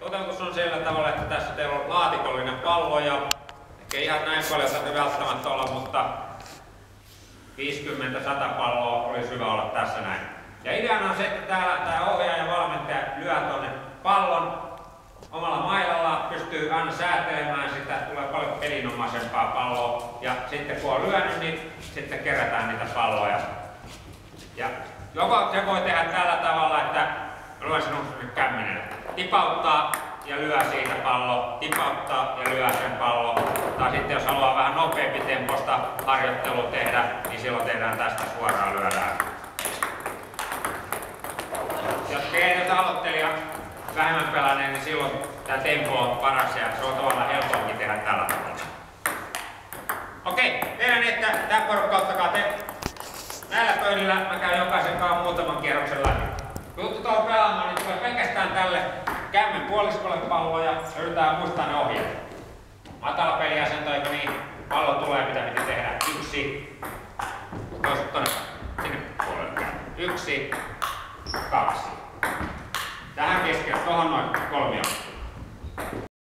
Toteutus on sillä tavalla, että tässä teillä on laatikollinen pallo ja ei ihan näin paljon täytyy välttämättä olla, mutta 50-100 palloa olisi hyvä olla tässä näin. Ja ideana on se, että täällä tämä ohjaaja ja valmentaja lyö tuonne pallon omalla mailalla, pystyy aina säätelemään sitä, tulee paljon pelinomaisempaa palloa. Ja sitten kun on lyönyt, niin sitten kerätään niitä palloja. Ja joko se voi tehdä tällä tavalla, että luen sinun kämmenen. Tipauttaa ja lyö siitä pallo, tipauttaa ja lyö sen pallo. Tai sitten jos haluaa vähän nopeampi temposta harjoittelua tehdä, niin silloin tehdään tästä suoraan lyödään. Jos kehitys aloittelija vähemmän pelanneen, niin silloin tämä tempo on paras ja se on tavallaan helpompi tehdä tällä tavalla. Okei, tehdään niin, että tämä porukka ottakaa te näillä pöydillä. Mä käyn jokaisen kanssa muutaman kierroksen läpi. Kun juttu tuohon pelaamaan, niin tulee pelkästään tälle kämmen puoliskolle palloja ja yritetään muistaa ne ohjeet. Matala peliasento, eikö niin? Pallo tulee, mitä piti tehdä. 1. Toiset tonne sinne puolelle. 1, 2. Tähän keskelle, tuohon noin 3.